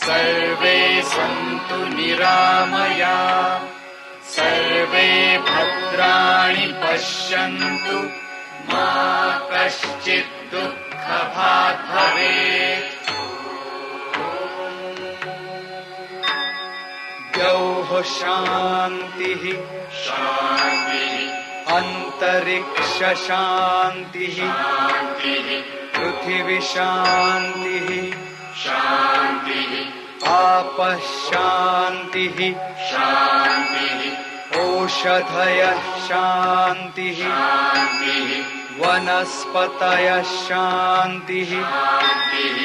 सर्वे सन्तु निरामया, सर्वे भद्राणि पश्यन्तु, मा कश्चित् दुःखभाग् भवेत्। द्यौः शान्तिः शान्तिः, अन्तरिक्ष शान्तिः शान्तिः, पृथिवी शान्तिः शान्तिः, आपः शान्तिः शान्तिः, ओषधयः शान्तिः शान्तिः, वनस्पतयः शान्तिः शान्तिः,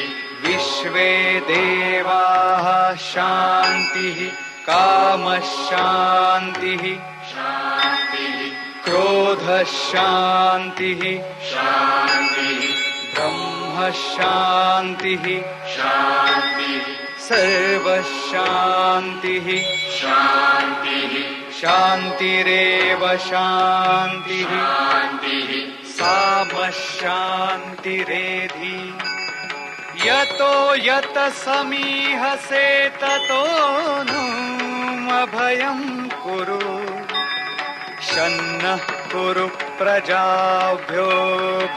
विश्वे देवाः शान्तिः, कामः शान्तिः शान्तिः, क्रोधः शान्तिः शान्तिः, ब्रह्म शान्तिः शान्तिः, सर्वः शान्तिः शान्तिः, शान्तिरेव शान्तिः शान्तिः, साम शान्तिरेधि। यतो यत समीहसे ततो नु अभयं कुरु, शन्नः कुरु प्रजाभ्यो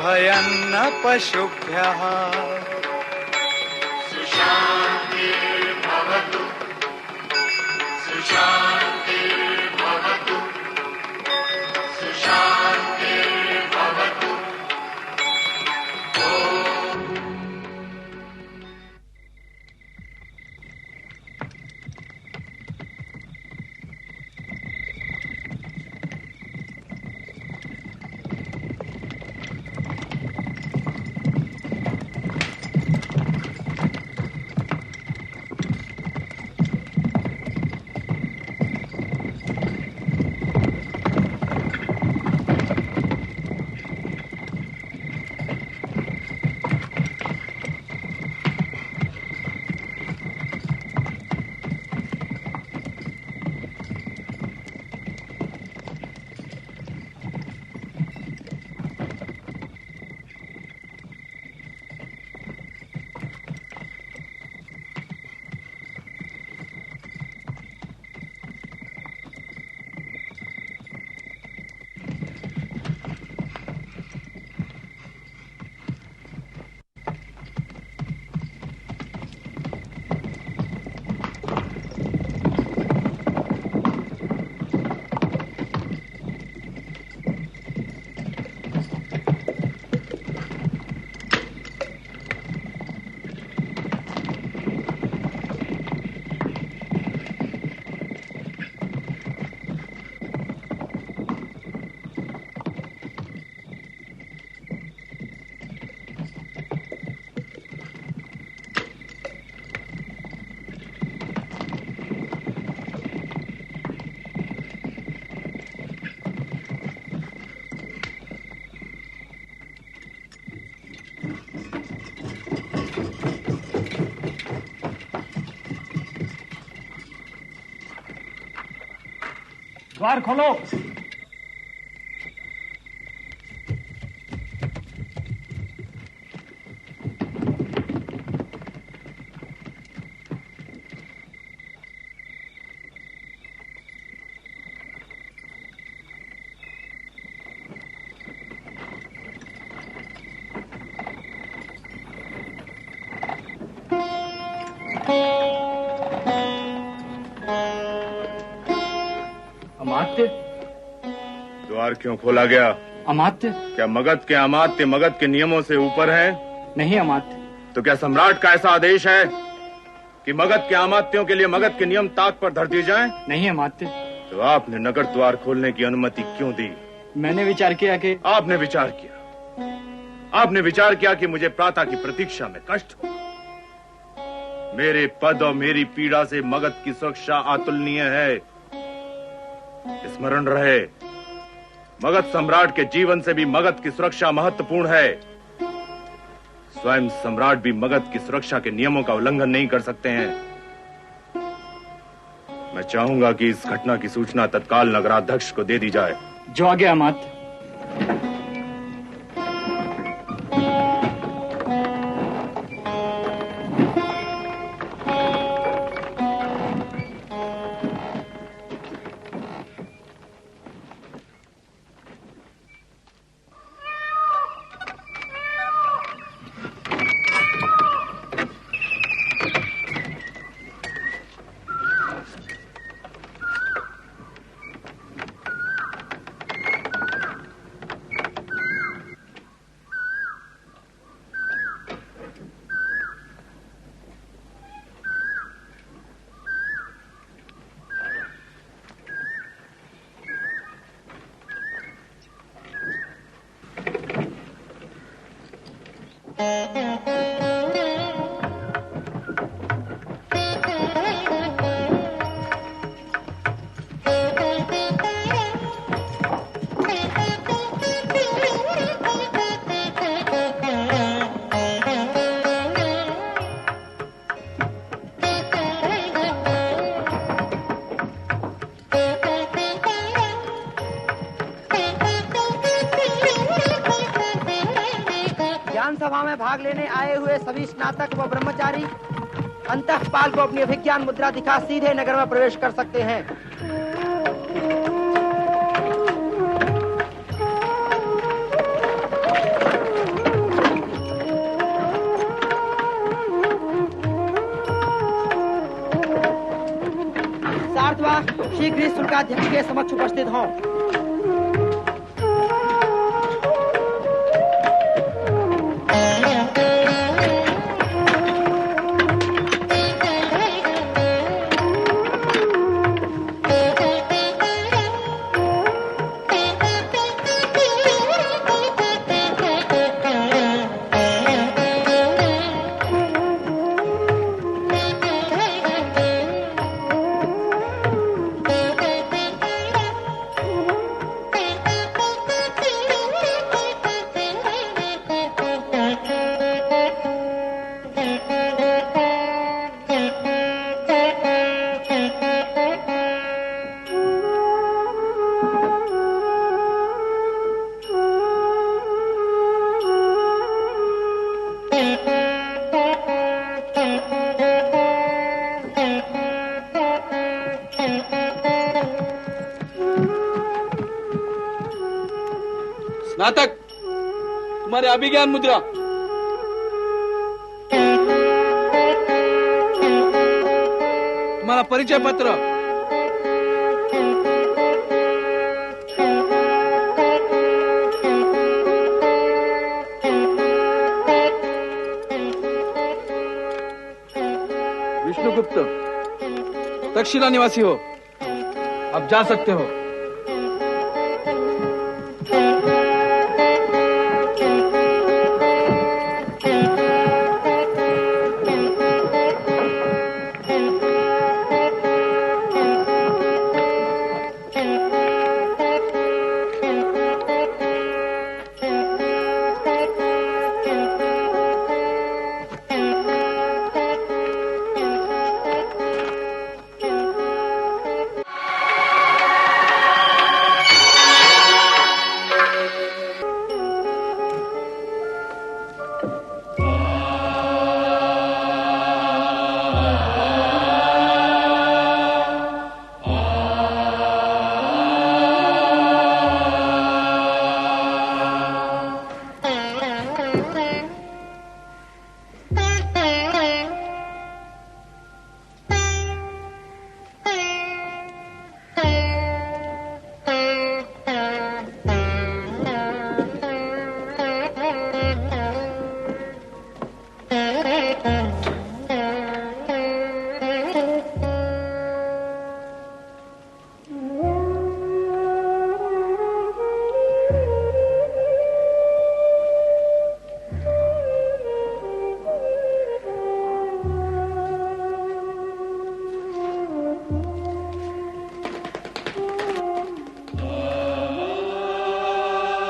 भयं न पशुभ्यः। सुशान्तिर्भवतु सुशान्तिर्भवतु सुशान्तिर्भवतु। द्वार खोलो। अमात्य, द्वार क्यों खोला गया? अमात्य, क्या मगध के अमात्य मगध के नियमों से ऊपर हैं? नहीं अमात्य। तो क्या सम्राट का ऐसा आदेश है कि मगध के अमात्यों के लिए मगध के नियम ताक पर धर दिए जाएं? नहीं अमात्य। तो आपने नगर द्वार खोलने की अनुमति क्यों दी? मैंने विचार किया कि आपने विचार किया कि मुझे प्रातः की प्रतीक्षा में कष्ट हो। मेरे पद और मेरी पीड़ा से मगध की सुरक्षा अतुलनीय है। स्मरण रहे, मगध सम्राट के जीवन से भी मगध की सुरक्षा महत्वपूर्ण है। स्वयं सम्राट भी मगध की सुरक्षा के नियमों का उल्लंघन नहीं कर सकते हैं। मैं चाहूंगा कि इस घटना की सूचना तत्काल नगराध्यक्ष को दे दी जाए। जो आज्ञा अमात्य। सभा में भाग लेने आए हुए सभी स्नातक व ब्रह्मचारी अंतःपाल को अपनी अभिज्ञान मुद्रा दिखा सीधे नगर में प्रवेश कर सकते हैं। सार्थवा शीघ्र ही शुल्काध्यक्ष के समक्ष उपस्थित हों। स्नातक, तुम्हारे अभिज्ञान मुद्रा। तुम्हारा परिचय पत्र। विष्णुगुप्त, तक्षशिला निवासी हो, अब जा सकते हो।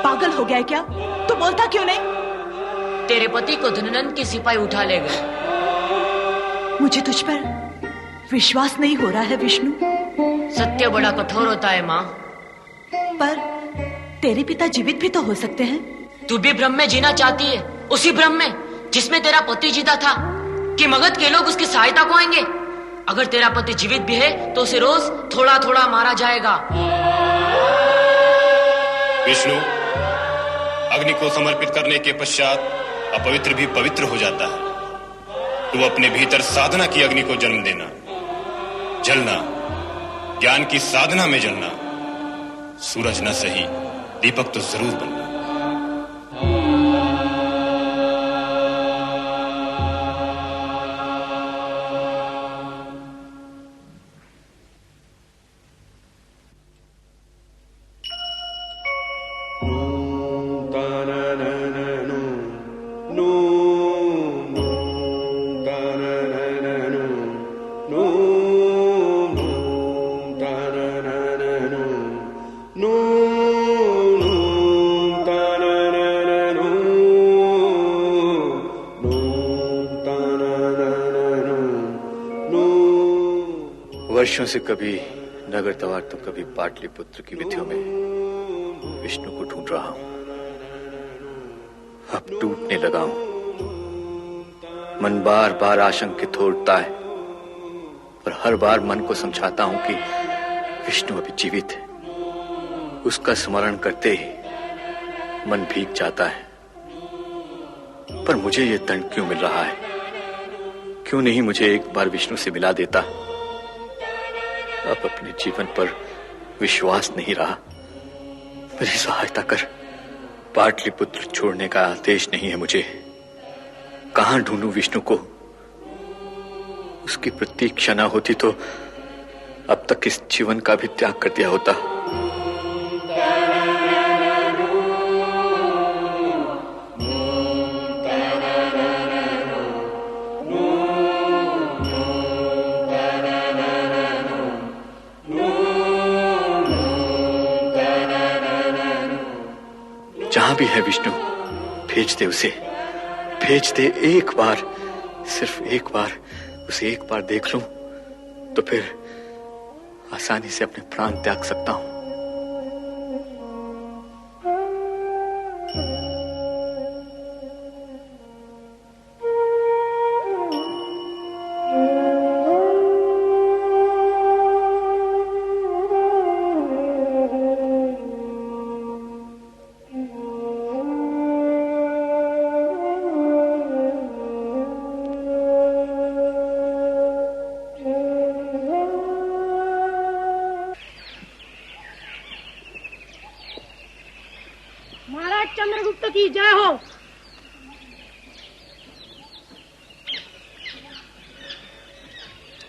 पागल हो गया है क्या? तू बोलता क्यों नहीं? तेरे पति को धननंद के सिपाही उठा ले गए। मुझे तुझ पर विश्वास नहीं हो रहा है विष्णु। सत्य बड़ा कठोर होता है माँ। पर तेरे पिता जीवित भी तो हो सकते हैं। तू भी भ्रम में जीना चाहती है, उसी भ्रम में जिसमें तेरा पति जीता था कि मगध के लोग उसकी सहायता को आएंगे। अगर तेरा पति जीवित भी है तो उसे रोज थोड़ा थोड़ा मारा जाएगा। विष्णु, अग्नि को समर्पित करने के पश्चात अपवित्र भी पवित्र हो जाता है। तू अपने भीतर साधना की अग्नि को जन्म देना, जलना, ज्ञान की साधना में जलना। सूरज न सही, दीपक तो जरूर बनना। वर्षों से कभी नगर तवार तो कभी पाटलिपुत्र की विधियों में विष्णु को ढूंढ रहा हूं। अब टूटने लगा हूं। मन बार बार आशंकित हो उठता है, पर हर बार मन को समझाता हूं कि विष्णु अभी जीवित है। उसका स्मरण करते ही मन भीग जाता है। पर मुझे ये दंड क्यों मिल रहा है? क्यों नहीं मुझे एक बार विष्णु से मिला देता? अब अपने जीवन पर विश्वास नहीं रहा। मेरी सहायता कर। पाटलिपुत्र छोड़ने का आदेश नहीं है मुझे। कहां ढूंढूं विष्णु को? उसकी प्रतीक्षा न होती तो अब तक इस जीवन का भी त्याग कर दिया होता। जहां भी है विष्णु, भेज दे उसे, भेज दे। एक बार, सिर्फ एक बार, उसे एक बार देख लूं तो फिर आसानी से अपने प्राण त्याग सकता हूं। महाराज चंद्रगुप्त की जय हो।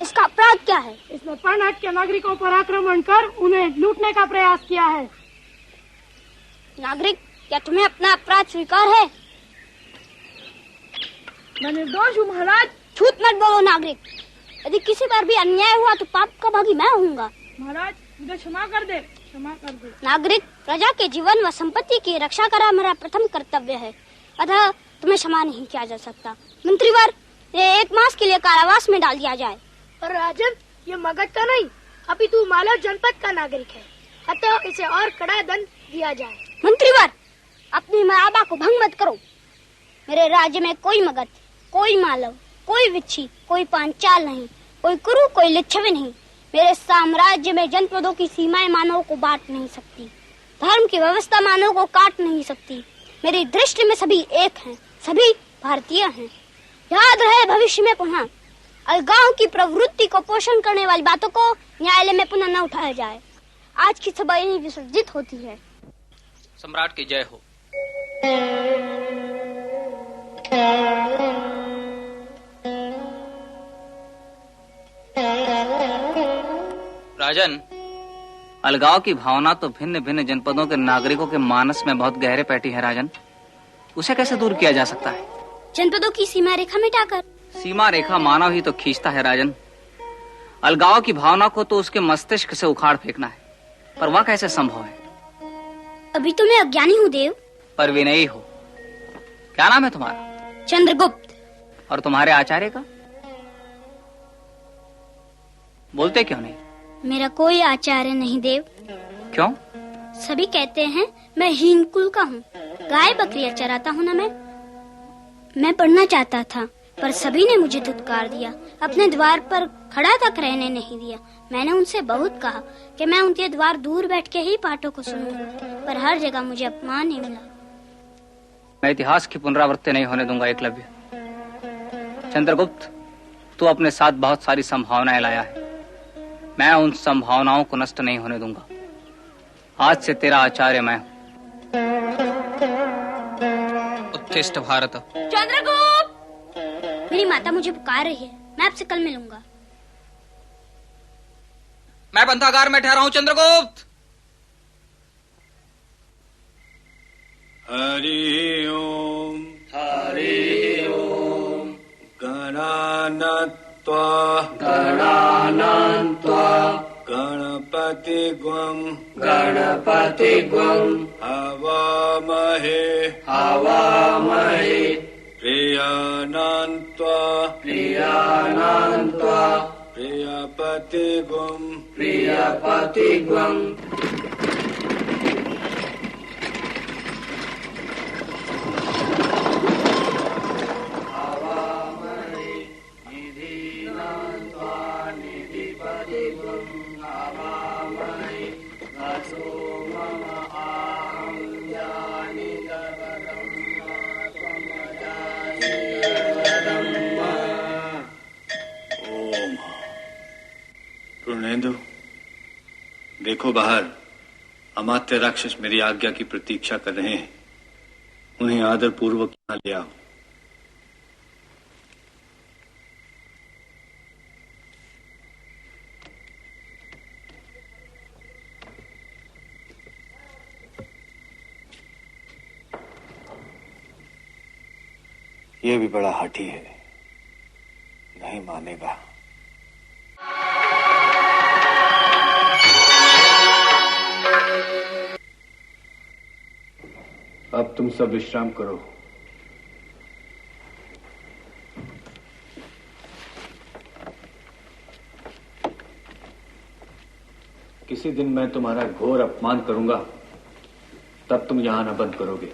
इसका अपराध क्या है? इसने पर्णहट के नागरिकों पर आक्रमण कर उन्हें लूटने का प्रयास किया है। नागरिक, क्या तुम्हें अपना अपराध स्वीकार है? मैं निर्दोष हूँ महाराज। झूठ मत बोलो नागरिक। यदि किसी पर भी अन्याय हुआ तो पाप का भागी मैं होऊंगा। महाराज मुझे क्षमा कर दे, क्षमा कर दे। नागरिक, प्रजा के जीवन व संपत्ति की रक्षा करना मेरा प्रथम कर्तव्य है, अतः तुम्हें क्षमा नहीं किया जा सकता। मंत्रीवर, ये 1 मास के लिए कारावास में डाल दिया जाए। पर राजन, ये मगध का नहीं अपितु मालव जनपद का नागरिक है, अतः इसे और कड़ा दंड दिया जाए। मंत्रीवर, अपनी मर्यादा को भंग मत करो। मेरे राज्य में कोई मगध, कोई मालव, कोई विच्छी, कोई पांचाल नहीं, कोई कुरु, कोई लिच्छवी नहीं। मेरे साम्राज्य में जनपदों की सीमाएं मानव को बांट नहीं सकती, धर्म की व्यवस्था मानव को काट नहीं सकती। मेरी दृष्टि में सभी एक हैं, सभी भारतीय हैं। याद रहे भविष्य में पुनः अलगाव की प्रवृत्ति को पोषण करने वाली बातों को न्यायालय में पुनः न उठाया जाए। आज की सभा यहीं विसर्जित होती है। सम्राट की जय हो। राजन, अलगाव की भावना तो भिन्न भिन्न जनपदों के नागरिकों के मानस में बहुत गहरे बैठी है राजन। उसे कैसे दूर किया जा सकता है? जनपदों की सीमा रेखा मिटाकर। सीमा रेखा मानव ही तो खींचता है राजन। अलगाव की भावना को तो उसके मस्तिष्क से उखाड़ फेंकना है, पर वह कैसे संभव है? अभी तो मैं अज्ञानी हूँ देव। पर विनयी हो। क्या नाम है तुम्हारा? चंद्रगुप्त। और तुम्हारे आचार्य का? बोलते क्यों नहीं? मेरा कोई आचार्य नहीं देव। क्यों? सभी कहते हैं मैं हीन कुल का हूँ, गाय बकरियां चराता हूँ ना। मैं पढ़ना चाहता था, पर सभी ने मुझे धुतकार दिया, अपने द्वार पर खड़ा तक रहने नहीं दिया। मैंने उनसे बहुत कहा कि मैं उनके द्वार दूर बैठ के ही पाठों को सुनूंगा, पर हर जगह मुझे अपमान ही मिला। मैं इतिहास की पुनरावृत्ति नहीं होने दूंगा एकलव्य। चंद्रगुप्त, तू अपने साथ बहुत सारी संभावनाएं लाया है, मैं उन संभावनाओं को नष्ट नहीं होने दूंगा। आज से तेरा आचार्य मैं हूं। उत्तिष्ठ भारत। चंद्रगुप्त, मेरी माता मुझे पुकार रही है, मैं आपसे कल मिलूंगा। मैं बंधागार में ठहरा हूं चंद्रगुप्त। हरि ओम हरि ओम। गणानात्वा गणपतिग्वं हवामहे प्रियानान्त्वा प्रियपतिग्वं ओम। पूर्णेंदु, देखो बाहर अमात्य राक्षस मेरी आज्ञा की प्रतीक्षा कर रहे हैं। उन्हें आदर पूर्वक यहाँ ले आओ। ये भी बड़ा हठी है, नहीं मानेगा। अब तुम सब विश्राम करो। किसी दिन मैं तुम्हारा घोर अपमान करूंगा, तब तुम यहां आना बंद करोगे।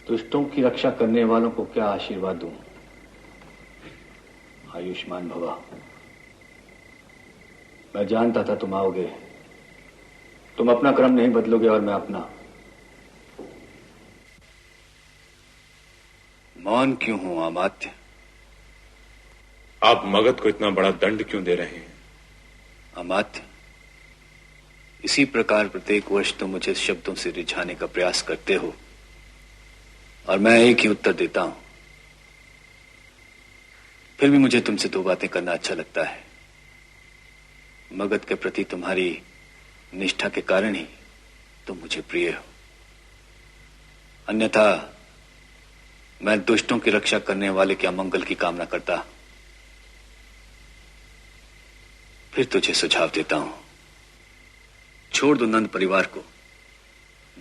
दुष्टों की रक्षा करने वालों को क्या आशीर्वाद दूं? आयुष्मान भवा। मैं जानता था तुम आओगे। तुम अपना क्रम नहीं बदलोगे और मैं अपना। मौन क्यों हूं अमात्य? आप मगध को इतना बड़ा दंड क्यों दे रहे हैं? अमात्य, इसी प्रकार प्रत्येक वर्ष तुम मुझे शब्दों से रिझाने का प्रयास करते हो और मैं एक ही उत्तर देता हूं। फिर भी मुझे तुमसे दो बातें करना अच्छा लगता है। मगध के प्रति तुम्हारी निष्ठा के कारण ही तुम मुझे प्रिय हो। अन्यथा मैं दुष्टों की रक्षा करने वाले के अमंगल की कामना करता। फिर तुझे सुझाव देता हूं, छोड़ दो नंद परिवार को।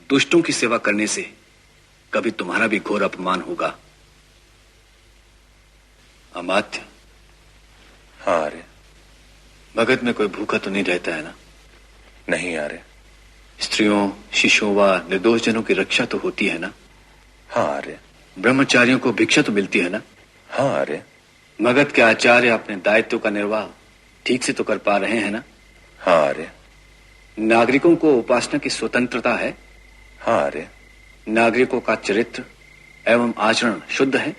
दुष्टों की सेवा करने से कभी तुम्हारा भी घोर अपमान होगा। अमात्य। हाँ आर्य। मगध में कोई भूखा तो नहीं रहता है ना? नहीं आर्य। स्त्रियों, शिशुओं व निर्दोष जनों की रक्षा तो होती है ना? हाँ आर्य। ब्रह्मचारियों को भिक्षा तो मिलती है ना? हाँ आर्य। मगध के आचार्य अपने दायित्व का निर्वाह ठीक से तो कर पा रहे हैं ना? हाँ आर्य। नागरिकों को उपासना की स्वतंत्रता है? हाँ आर्य। नागरिकों का चरित्र एवं आचरण शुद्ध है?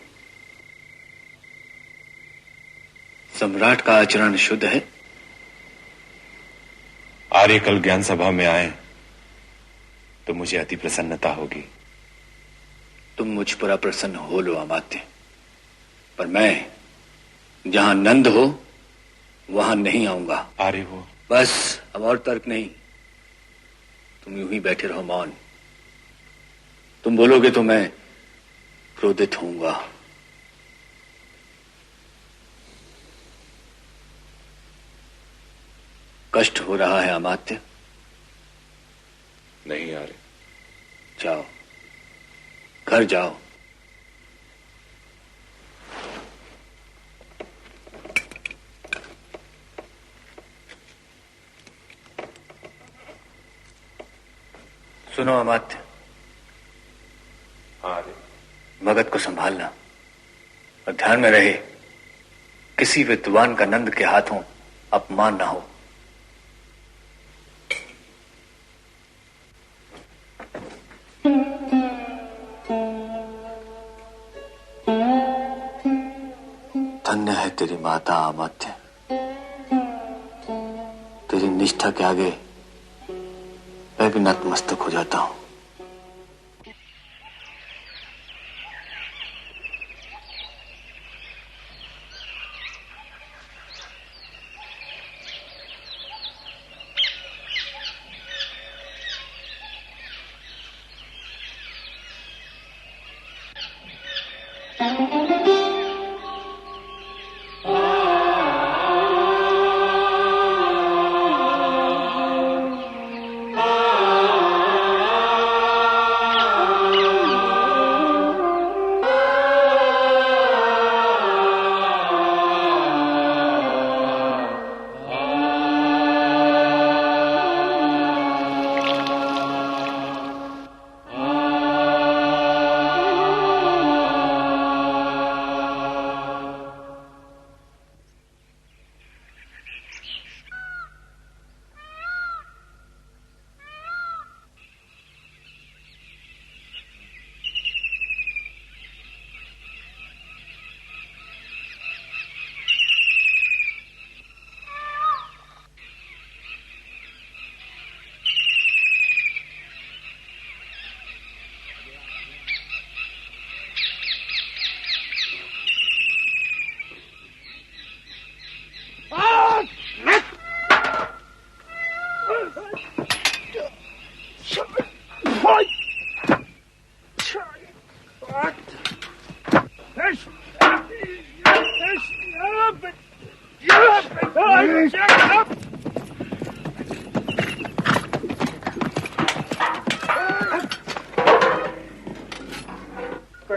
सम्राट का आचरण शुद्ध है? आर्य कल ज्ञान सभा में आए तो मुझे अति प्रसन्नता होगी। तुम मुझ पर अप्रसन्न हो लो अमात्य, पर मैं जहां नंद हो वहां नहीं आऊंगा। आर्य हो। बस, अब और तर्क नहीं। तुम यूं ही बैठे रहो मौन। तुम बोलोगे तो मैं क्रोधित होऊंगा। कष्ट हो रहा है अमात्य? नहीं आर्य। जाओ, घर जाओ। सुनो अमात्य, मगध को संभालना और ध्यान में रहे किसी विद्वान का नंद के हाथों अपमान ना हो। धन्य है तेरी माता अमात्य। तेरी निष्ठा के आगे मैं भी नतमस्तक हो जाता हूं।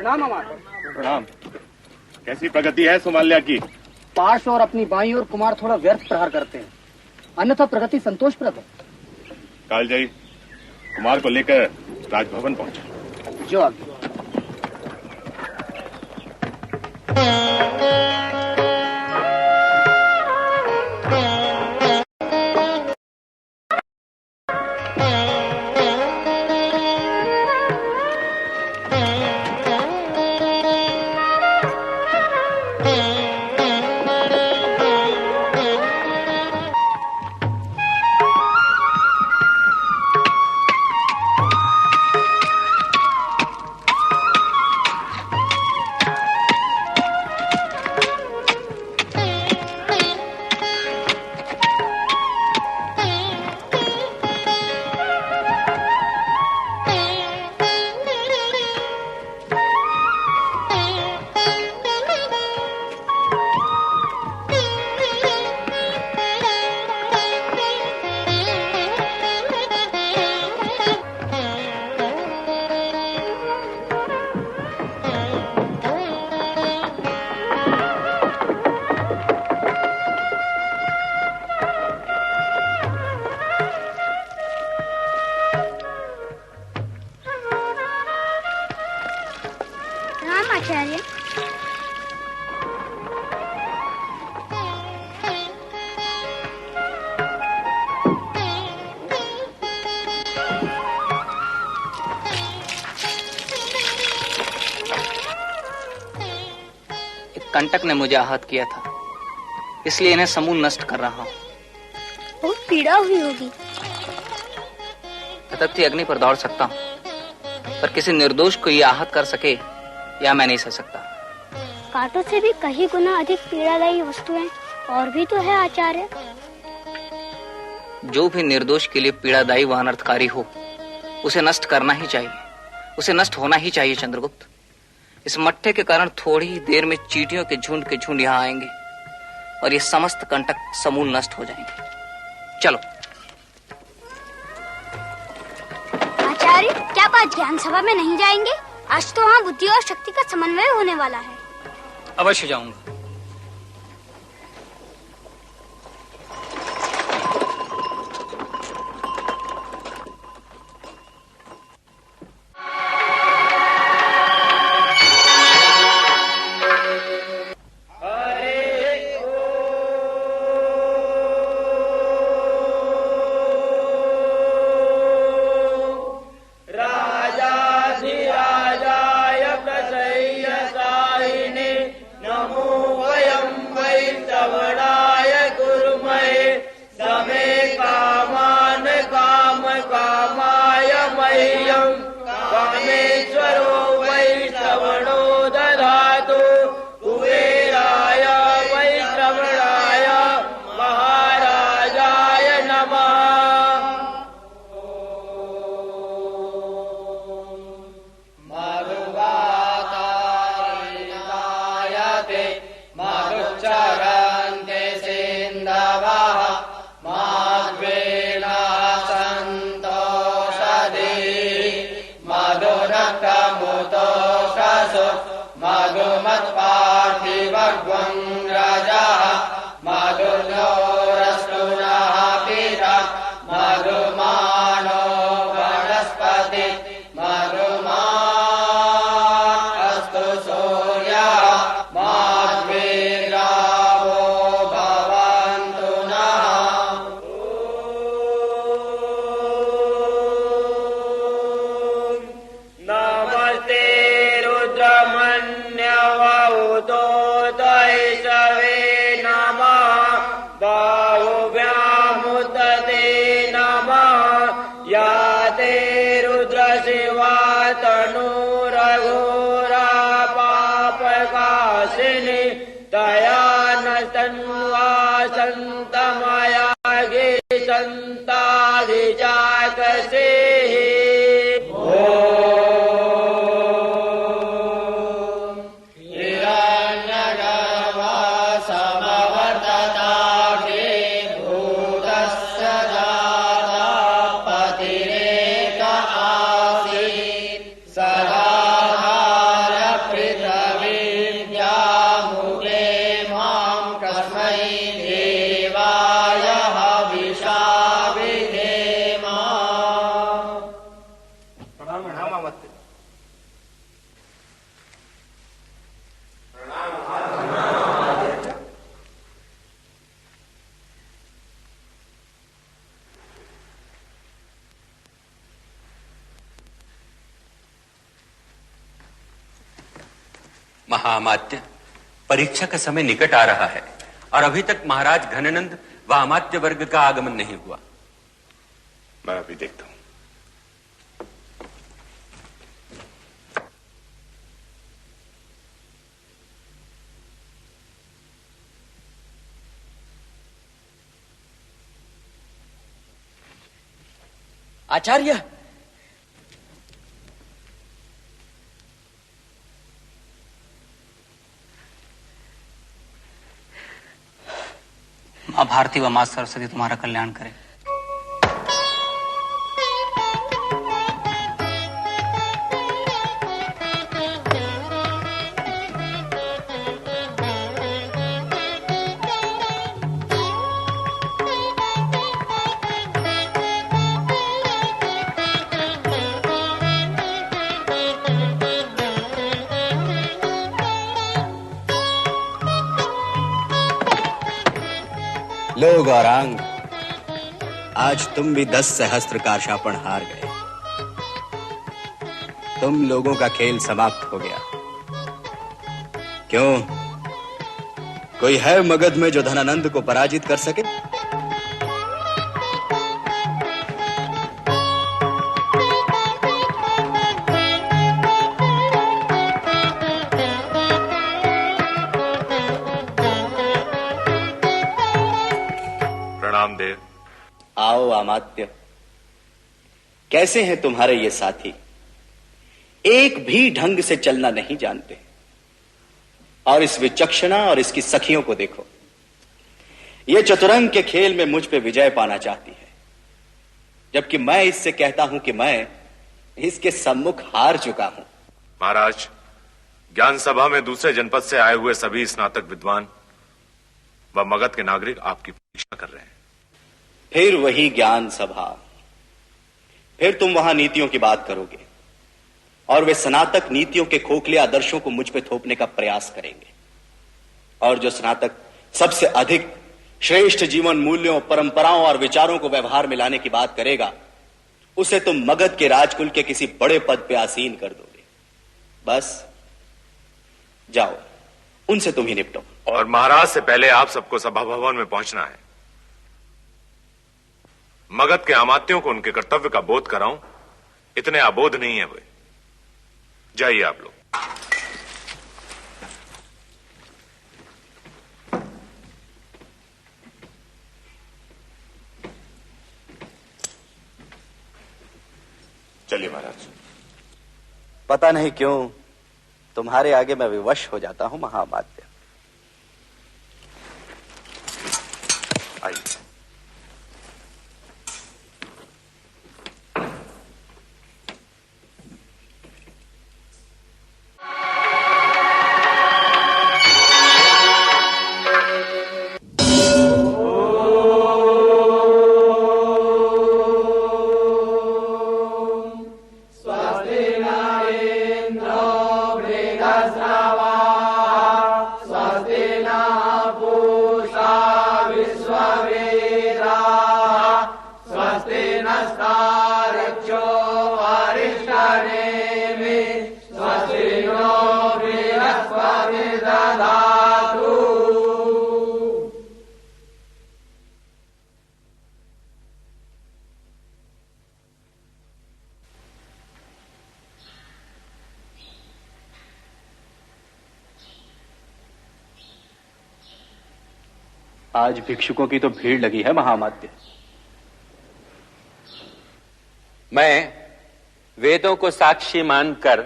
प्रणाम अमात्य। प्रणाम। कैसी प्रगति है सोमाल्या की? पार्श्व और अपनी बाईं ओर कुमार थोड़ा व्यर्थ प्रहार करते हैं, अन्यथा प्रगति संतोषप्रद है। कालजयी कुमार को लेकर राजभवन पहुंचे। जो आगे। कंटक ने मुझे आहत किया था, इसलिए इन्हें समूल नष्ट कर रहा हूँ। बहुत पीड़ा हुई होगी। तथापि अग्नि पर दौड़ सकता हूँ, पर किसी निर्दोष को यह आहत कर सके या मैं नहीं सह सकता। कांटों से भी कहीं गुना अधिक पीड़ादायी वस्तुएं और भी तो है आचार्य। जो भी निर्दोष के लिए पीड़ादायी व अनर्थकारी हो, उसे नष्ट करना ही चाहिए, उसे नष्ट होना ही चाहिए। चंद्रगुप्त, इस मट्ठे के कारण थोड़ी ही देर में चींटियों के झुंड यहाँ आएंगे और ये समस्त कंटक समूल नष्ट हो जाएंगे। चलो। आचार्य, क्या बात ज्ञान सभा में नहीं जाएंगे? आज तो वहाँ बुद्धि और शक्ति का समन्वय होने वाला है। अवश्य जाऊंगा। सदाधार महाअमात्य, परीक्षा का समय निकट आ रहा है और अभी तक महाराज घननंद व अमात्य वर्ग का आगमन नहीं हुआ। मैं अभी देखता हूं। आचार्य, मां भारती व मां सरस्वती तुम्हारा कल्याण करे। लो गौरांग, आज तुम भी 10 सहस्त्र का शापन हार गए। तुम लोगों का खेल समाप्त हो गया। क्यों, कोई है मगध में जो धनानंद को पराजित कर सके? देव। आओ अमात्य, कैसे हैं तुम्हारे ये साथी? एक भी ढंग से चलना नहीं जानते। और इस विचक्षणा और इसकी सखियों को देखो, ये चतुरंग के खेल में मुझ पे विजय पाना चाहती है, जबकि मैं इससे कहता हूं कि मैं इसके सम्मुख हार चुका हूं। महाराज, ज्ञान सभा में दूसरे जनपद से आए हुए सभी स्नातक विद्वान व मगध के नागरिक आपकी परीक्षा कर रहे हैं। फिर वही ज्ञान सभा, फिर तुम वहां नीतियों की बात करोगे और वे स्नातक नीतियों के खोखले आदर्शों को मुझ पे थोपने का प्रयास करेंगे। और जो स्नातक सबसे अधिक श्रेष्ठ जीवन मूल्यों, परंपराओं और विचारों को व्यवहार में लाने की बात करेगा, उसे तुम मगध के राजकुल के किसी बड़े पद पे आसीन कर दोगे। बस जाओ, उनसे तुम ही निपटो। और महाराज से पहले आप सबको सभा भवन में पहुंचना है। मगध के अमात्यों को उनके कर्तव्य का बोध कराऊं, इतने अबोध नहीं है वे। जाइए आप लोग। चलिए महाराज। पता नहीं क्यों तुम्हारे आगे मैं विवश हो जाता हूं महाअमात्य। आइए। आज भिक्षुकों की तो भीड़ लगी है महाअमात्य। मैं वेदों को साक्षी मानकर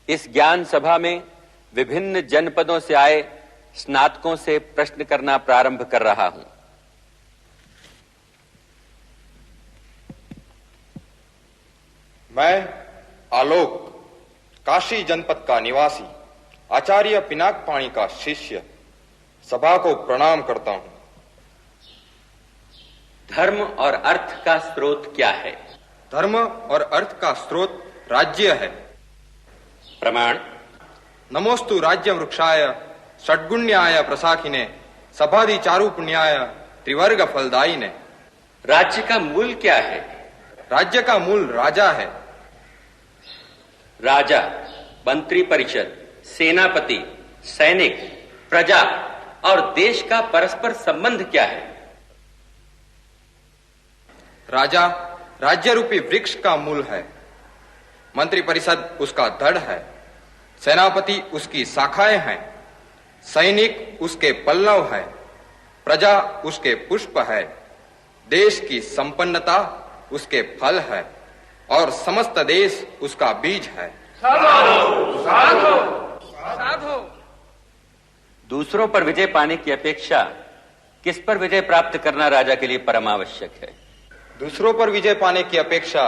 इस ज्ञान सभा में विभिन्न जनपदों से आए स्नातकों से प्रश्न करना प्रारंभ कर रहा हूं। मैं आलोक, काशी जनपद का निवासी, आचार्य पिनाक पाणी का शिष्य, सभा को प्रणाम करता हूं। धर्म और अर्थ का स्रोत क्या है? धर्म और अर्थ का स्रोत राज्य है। प्रमाण? नमोस्तु राज्य वृक्षाय षड्गुण्याय प्रसाखिने सभादि चारु पुण्याय त्रिवर्ग फलदायिने। राज्य का मूल क्या है? राज्य का मूल राजा है। राजा, मंत्री परिषद, सेनापति, सैनिक, प्रजा और देश का परस्पर संबंध क्या है? राजा राज्य रूपी वृक्ष का मूल है, मंत्री परिषद उसका धड़ है, सेनापति उसकी शाखाएं हैं, सैनिक उसके पल्लव है, प्रजा उसके पुष्प है, देश की संपन्नता उसके फल है और समस्त देश उसका बीज है। साधो, साधो, साधो। दूसरों पर विजय पाने की अपेक्षा किस पर विजय प्राप्त करना राजा के लिए परम आवश्यक है? दूसरों पर विजय पाने की अपेक्षा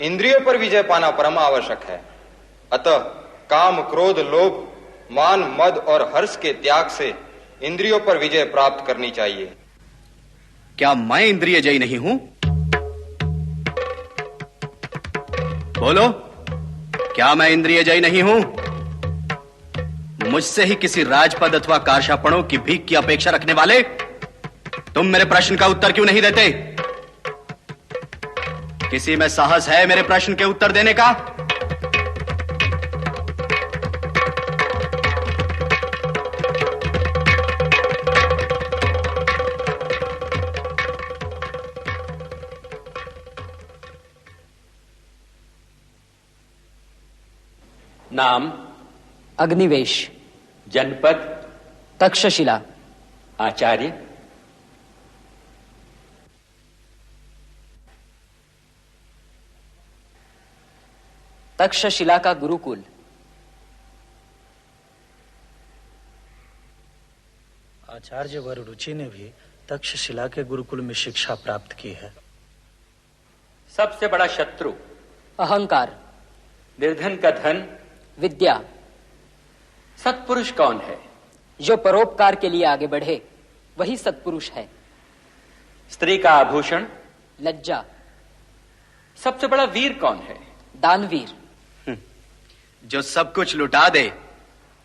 इंद्रियों पर विजय पाना परम आवश्यक है। अतः काम, क्रोध, लोभ, मान, मद और हर्ष के त्याग से इंद्रियों पर विजय प्राप्त करनी चाहिए। क्या मैं इंद्रिय जयी नहीं हूं? बोलो, क्या मैं इंद्रिय जयी नहीं हूं? मुझसे ही किसी राजपद अथवा कारशापणों की भीख की अपेक्षा रखने वाले तुम मेरे प्रश्न का उत्तर क्यों नहीं देते? किसी में साहस है मेरे प्रश्न के उत्तर देने का? नाम? अग्निवेश। जनपद? तक्षशिला। आचार्य? तक्षशिला का गुरुकुल। आचार्य वररुचि ने भी तक्षशिला के गुरुकुल में शिक्षा प्राप्त की है। सबसे बड़ा शत्रु? अहंकार। निर्धन का धन? विद्या। सत्पुरुष कौन है? जो परोपकार के लिए आगे बढ़े वही सत्पुरुष है। स्त्री का आभूषण? लज्जा। सबसे बड़ा वीर कौन है? दानवीर। जो सब कुछ लुटा दे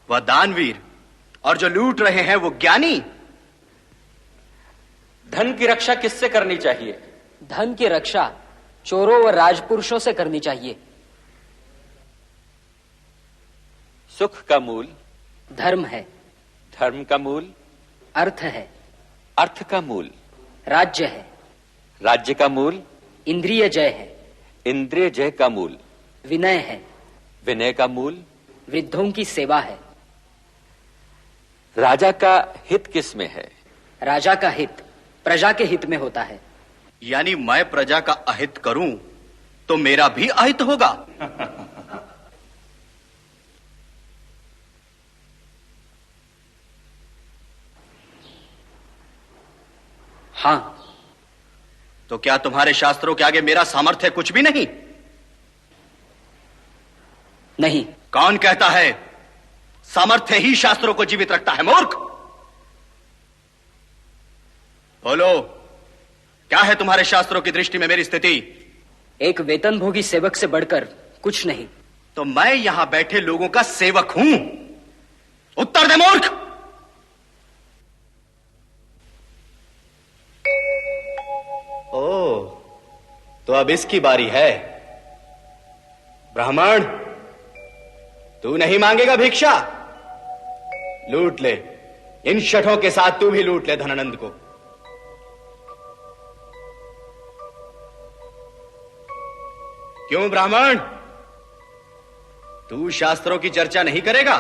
वह दानवीर, और जो लूट रहे हैं वो ज्ञानी। धन की रक्षा किससे करनी चाहिए? धन की रक्षा चोरों व राजपुरुषों से करनी चाहिए। सुख का मूल? धर्म है। धर्म का मूल? अर्थ है। अर्थ का मूल? राज्य है। राज्य का मूल? इंद्रिय जय है। इंद्रिय जय का मूल? विनय है। विनय का मूल? वृद्धों की सेवा है। राजा का हित किस में है? राजा का हित प्रजा के हित में होता है। यानी मैं प्रजा का अहित करूं तो मेरा भी अहित होगा। हां। तो क्या तुम्हारे शास्त्रों के आगे मेरा सामर्थ्य कुछ भी नहीं? नहीं। कौन कहता है सामर्थ्य ही शास्त्रों को जीवित रखता है? मूर्ख! बोलो, क्या है तुम्हारे शास्त्रों की दृष्टि में मेरी स्थिति? एक वेतनभोगी सेवक से बढ़कर कुछ नहीं। तो मैं यहां बैठे लोगों का सेवक हूं? उत्तर दे मूर्ख! ओ, तो अब इसकी बारी है। ब्राह्मण, तू नहीं मांगेगा भिक्षा? लूट ले, इन शठों के साथ तू भी लूट ले धनानंद को। क्यों ब्राह्मण, तू शास्त्रों की चर्चा नहीं करेगा?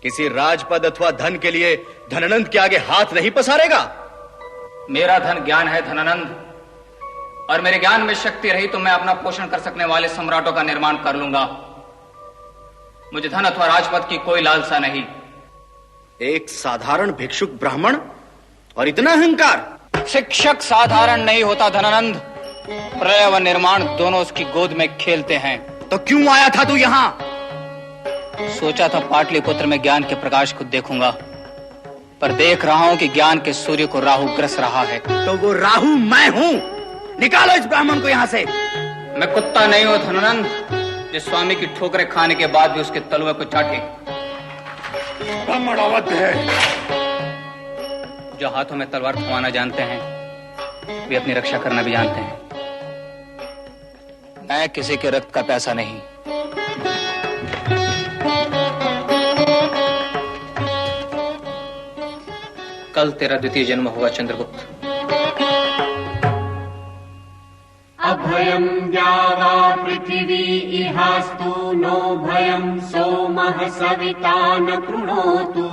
किसी राजपद अथवा धन के लिए धनानंद के आगे हाथ नहीं पसारेगा? मेरा धन ज्ञान है धनानंद, और मेरे ज्ञान में शक्ति रही तो मैं अपना पोषण कर सकने वाले सम्राटों का निर्माण कर लूंगा। मुझे धन अथवा राजपद की कोई लालसा नहीं। एक साधारण भिक्षुक ब्राह्मण और इतना अहंकार? शिक्षक साधारण नहीं होता धनानंद, प्रलय व निर्माण दोनों उसकी गोद में खेलते हैं। तो क्यों आया था तू यहां? सोचा था पाटलिपुत्र में ज्ञान के प्रकाश को देखूंगा, पर देख रहा हूं कि ज्ञान के सूर्य को राहु ग्रस रहा है। तो वो राहु मैं हूं। निकालो इस ब्राह्मण को यहां से। मैं कुत्ता नहीं हूं धनानंद, जिस स्वामी की ठोकरें खाने के बाद भी उसके तलवे को चाटे। ब्राह्मण अवध है। जो हाथों में तलवार थमाना जानते हैं वे अपनी रक्षा करना भी जानते हैं। मैं किसी के रक्त का पैसा नहीं। कल तेरा द्वितीय जन्म होगा चंद्रगुप्त। अभयं द्यावा पृथिवी इहास्तु नो भयं सोमः सविता न कृणोतु।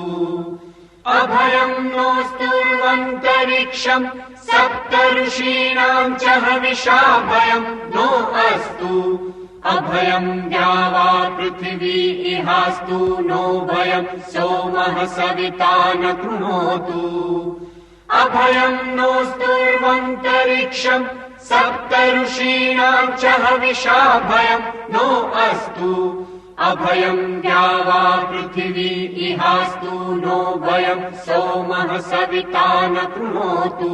अभयं नोऽस्तुर्वन्तरिक्षं सप्तऋषीणां च हविषा भयं नो अस्तु। अभयं द्यावा पृथिवी इहास्तु नो भयं सोमः सविता न कृणोतु। अभयं नोऽस्तुर्वन्तरिक्षं सप्तऋषीणां च हविषा भयं नो अस्तु। अभयं द्यावा पृथिवी इहास्तु नो भयं सोमः सविता न कृणोतु।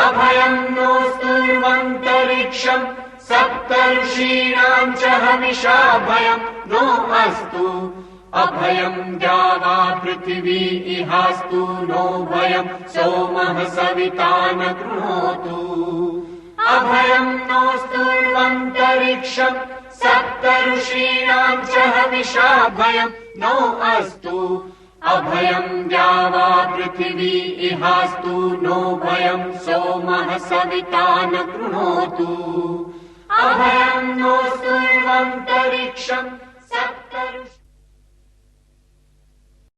अभयं नोऽस्तुर्वन्तरिक्षं सप्तऋषीणां च हविषा भयं नो अस्तु। अभयं द्यावा पृथिवी इहास्तु नो भयं सोमः सविता न कृणोतु। अभयं नोऽस्तुर्वन्तरिक्षं सप्तऋषीणां च हविषा भयं नो अस्तु। अभयं द्यावा पृथिवी इहास्तु नो भयं सोमः सविता न कृणोतु। अभयं नोऽस्तुर्वन्तरिक्षं सप्तऋषीणां